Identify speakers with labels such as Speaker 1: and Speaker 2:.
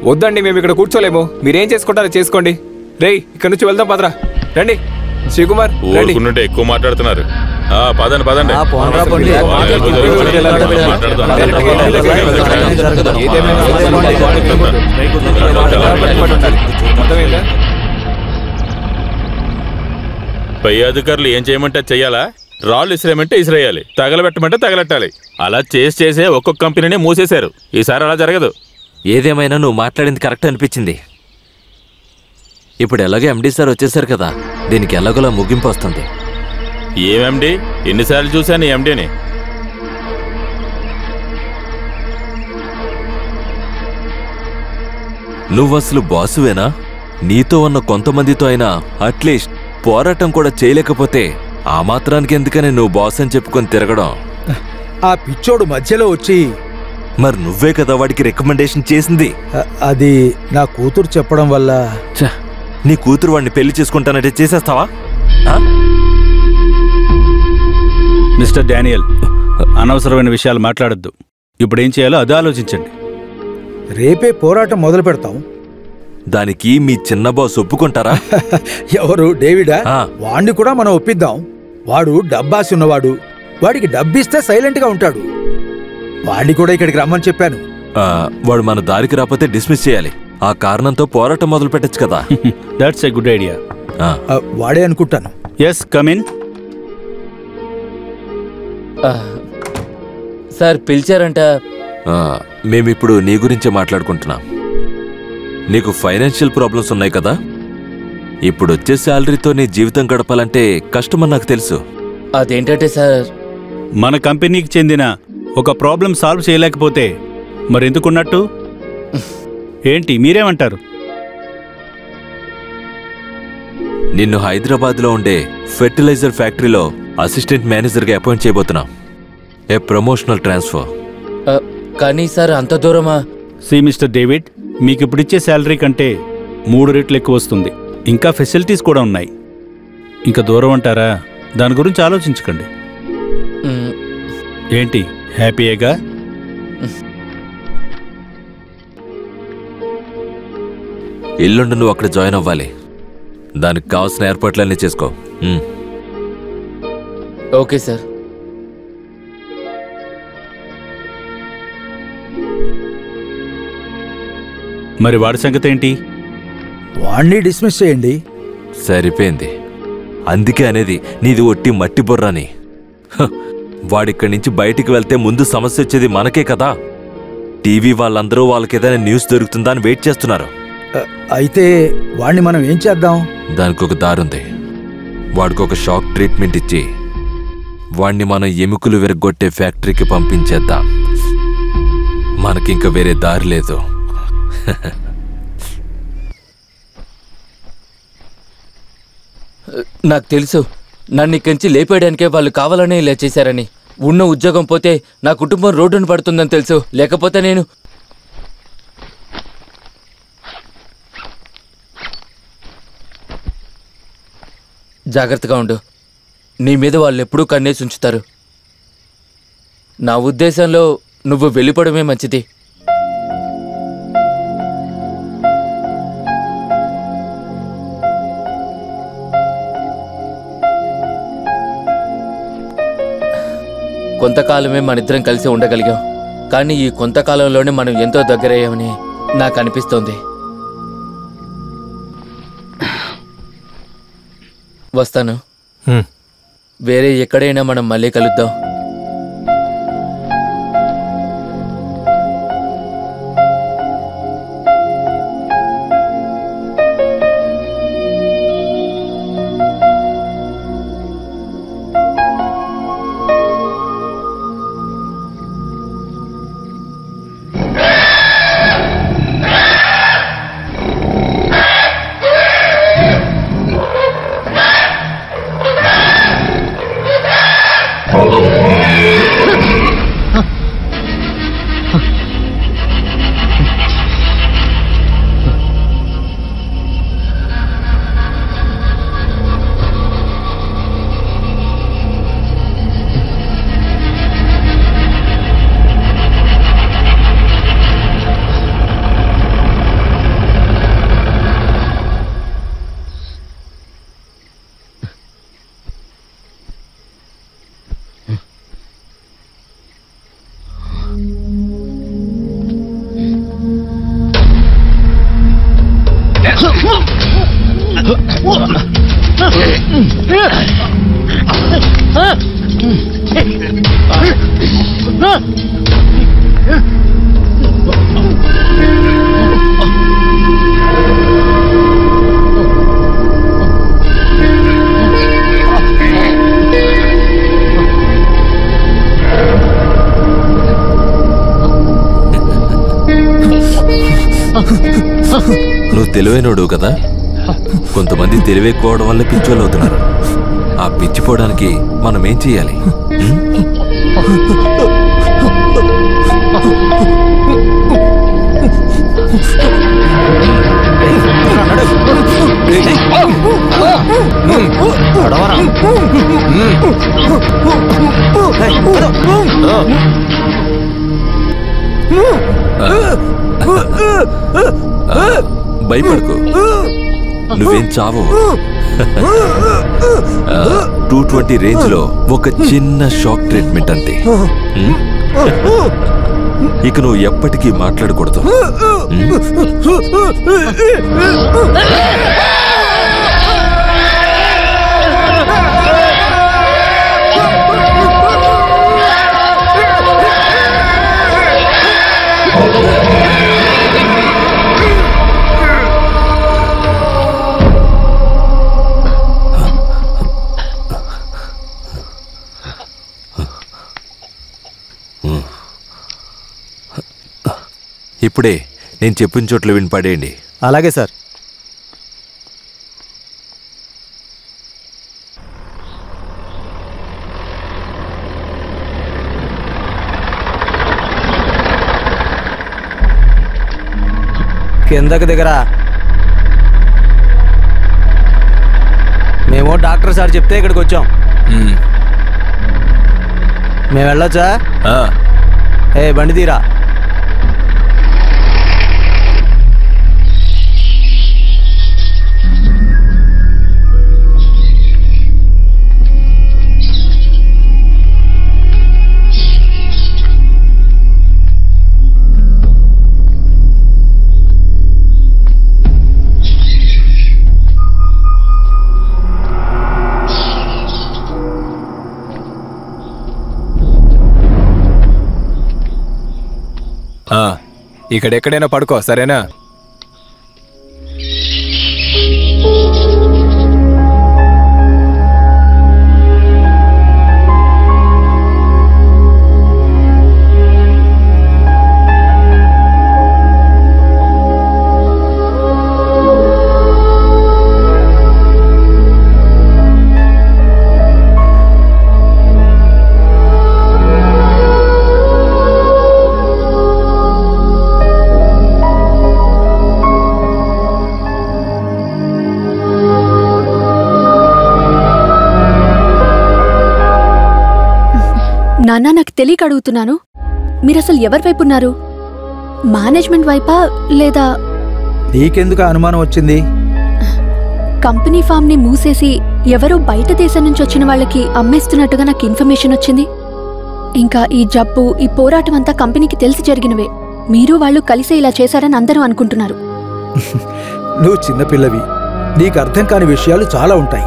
Speaker 1: వద్దండి, మేము ఇక్కడ కూర్చోలేము. మీరేం చేసుకుంటారో చేసుకోండి. రేయ్, ఇక్కడ నుంచి వెళ్దాం, పదరా. రండి శ్రీకుమార్,
Speaker 2: ఊరుకుంటుంటే ఎక్కువ మాట్లాడుతున్నారు. పదండి పదండి. పై అధికారులు ఏం చేయమంటే చెయ్యాలా? రాళ్ళు ఇసిరేయమంటే ఇసిరేయాలి, తగలబెట్టమంటే తగలెట్టాలి. అలా చేసే ఒక్కొక్క కంపెనీనే మూసేశారు. ఈసారి అలా జరగదు.
Speaker 3: ఏదేమైనా నువ్వు మాట్లాడింది కరెక్ట్ అనిపించింది. ఇప్పుడు ఎలాగో ఎండీ సార్ వచ్చేసారు కదా, దీనికి ఎలాగోలా ముగింపు వస్తుంది.
Speaker 2: ఏమేండి, ఎన్నిసార్లు చూశాను ఈ ఎండీని.
Speaker 3: నువ్వసలు బాసువేనా? నీతో ఉన్న కొంతమందితో అయినా అట్లీస్ట్ పోరాటం కూడా చేయలేకపోతే ఆ మాత్రానికి ఎందుకని నువ్వు బాస్ అని చెప్పుకొని తిరగడం?
Speaker 4: ఆ పిచ్చోడు మధ్యలో వచ్చి,
Speaker 3: మరి నువ్వే కదా వాడికి రికమెండేషన్ చేసింది.
Speaker 4: అది నా కూతురు చెప్పడం వల్ల.
Speaker 3: నీ కూతురు వాడిని పెళ్లి చేసుకుంటానంటే చేసేస్తావా?
Speaker 5: మిస్టర్ డానియల్, అనవసరమైన విషయాలు మాట్లాడొద్దు. ఇప్పుడేం చేయాలో అది ఆలోచించండి.
Speaker 4: రేపే పోరాటం మొదలు పెడతాం.
Speaker 3: దానికి మీ చిన్న బాస్ ఒప్పుకుంటారా?
Speaker 4: ఎవరు? డేవిడా? వాణ్ణి కూడా మనం ఒప్పిద్దాం. వాడు డబ్బాసి ఉన్నవాడు. వాడికి డబ్బిస్తే సైలెంట్ గా ఉంటాడు. వాడిని కూడా ఇక్కడికి రమ్మని చెప్పాను.
Speaker 3: వాడు మన దారికి రాకపోతే డిస్మిస్ చేయాలి. ఆ కారణంతో పోరాటం మొదలు పెట్టచ్చు కదా.
Speaker 5: That's a good idea.
Speaker 4: వాడే అనుకుంటాను.
Speaker 5: Yes, come in.
Speaker 6: సార్ పిలిచారంట.
Speaker 3: మేమిప్పుడు నీ గురించే మాట్లాడుకుంటున్నాం. నీకు ఫైనాన్షియల్ ప్రాబ్లమ్స్ ఉన్నాయి కదా. ఇప్పుడు వచ్చే శాలరీతో నీ జీవితం గడపాలంటే కష్టమని నాకు తెలుసు.
Speaker 6: అదేంటంటే సార్,
Speaker 5: మన కంపెనీకి చెందిన ఒక ప్రాబ్లం సాల్వ్ చేయలేకపోతే మరెందుకున్నట్టు? ఏంటి, మీరేమంటారు?
Speaker 3: నిన్ను హైదరాబాద్లో ఉండే ఫెర్టిలైజర్ ఫ్యాక్టరీలో అసిస్టెంట్ మేనేజర్గా అపాయింట్ చేయబోతున్నాం. ఏ ప్రమోషనల్ ట్రాన్స్ఫర్.
Speaker 6: కానీ సార్ అంత దూరమా?
Speaker 5: సి మిస్టర్ డేవిడ్, మీకు ఇప్పుడు ఇచ్చే శాలరీ కంటే 3 రెట్లు ఎక్కువ వస్తుంది. ఇంకా ఫెసిలిటీస్ కూడా ఉన్నాయి. ఇంకా దూరం అంటారా? దాని గురించి ఆలోచించకండి. ఏంటి, హ్యాపీయేగా?
Speaker 3: ఎల్లుండి నువ్వు అక్కడ జాయిన్ అవ్వాలి. దానికి కావాల్సిన ఏర్పాట్లన్నీ చేసుకో.
Speaker 6: Okay sir.
Speaker 5: మరి వాడి సంగతి ఏంటి?
Speaker 4: వాణ్ణి డిస్మిస్ చేయండి.
Speaker 3: సరిపోయింది. అందుకే అనేది నీది ఒట్టి మట్టి బుర్రని. వాడిక్కడి నుంచి బయటికి వెళ్తే ముందు సమస్య వచ్చేది మనకే కదా. టీవీ వాళ్ళందరూ వాళ్ళకేదైనా న్యూస్ దొరుకుతుందా అని వెయిట్ చేస్తున్నారు.
Speaker 4: అయితే వాణ్ణి మనం ఏం చేద్దాం?
Speaker 3: దానికి ఒక దారుంది. వాడికి ఒక షాక్ ట్రీట్మెంట్ ఇచ్చి వాణ్ణి మనం ఎముకలు విరగొట్టే ఫ్యాక్టరీకి పంపించేద్దాం. మనకింక వేరే దారి లేదు.
Speaker 6: నాకు తెలుసు, నన్ను ఇక్కడి లేపేయడానికే వాళ్ళు కావాలనే ఇలా చేశారని. ఉన్న ఉద్యోగం పోతే నా కుటుంబం రోడ్డును పడుతుందని తెలుసు. లేకపోతే నేను జాగ్రత్తగా ఉండు. నీ మీద వాళ్ళు ఎప్పుడూ కన్నేసి ఉంచుతారు. నా ఉద్దేశంలో నువ్వు వెళ్ళిపోవడమే మంచిది. కొంతకాలమే మనిద్దరం కలిసి ఉండగలిగాం. కానీ ఈ కొంతకాలంలోనే మనం ఎంతో దగ్గరయ్యామని నాకు అనిపిస్తోంది. వస్తాను. వేరే ఎక్కడైనా మనం మళ్ళీ కలుద్దాం.
Speaker 7: Oh,
Speaker 3: నువ్వు తెలివైనోడు కదా. కొంతమంది తెలివెక్కువడం వల్ల పిచ్చోళ్ళు అవుతున్నారు. ఆ పిచ్చిపోవడానికి మనం ఏం చెయ్యాలి? భయపడకు, నువ్వేం చావు. 220 రేంజ్ లో ఒక చిన్న షాక్ ట్రీట్మెంట్ అంతే. ఇక నువ్వు ఎప్పటికీ మాట్లాడకూడదు. ఇప్పుడే నేను చెప్పిన చోట్ల వినిపడేయండి.
Speaker 7: అలాగే సార్. కిందకి దిగరా. మేము డాక్టర్ సార్ చెప్తే ఇక్కడికి వచ్చాం. మేము వెళ్ళొచ్చా? బండి తీరా.
Speaker 1: ఇక్కడెక్కడైనా పడుకో, సరేనా?
Speaker 8: నాన్నా, నాకు తెలియక అడుగుతున్నాను, మీరసలు ఎవరి వైపు ఉన్నారు? మేనేజ్మెంట్ వైపా లేదా?
Speaker 4: నీకెందుకు అనుమానం వచ్చింది?
Speaker 8: కంపెనీ ఫామ్ ని మూసేసి ఎవరో బయట దేశం నుంచి వచ్చిన వాళ్ళకి అమ్మేస్తున్నట్టుగా నాకు ఇన్ఫర్మేషన్ వచ్చింది. ఇంకా ఈ జబ్బు, ఈ పోరాటం అంతా కంపెనీకి తెలిసి జరిగినవే. మీరు వాళ్ళు కలిసే ఇలా చేశారని అందరూ అనుకుంటున్నారు.
Speaker 4: నువ్వు చిన్నపిల్లవి, నీకు అర్థం కాని విషయాలు చాలా ఉంటాయి.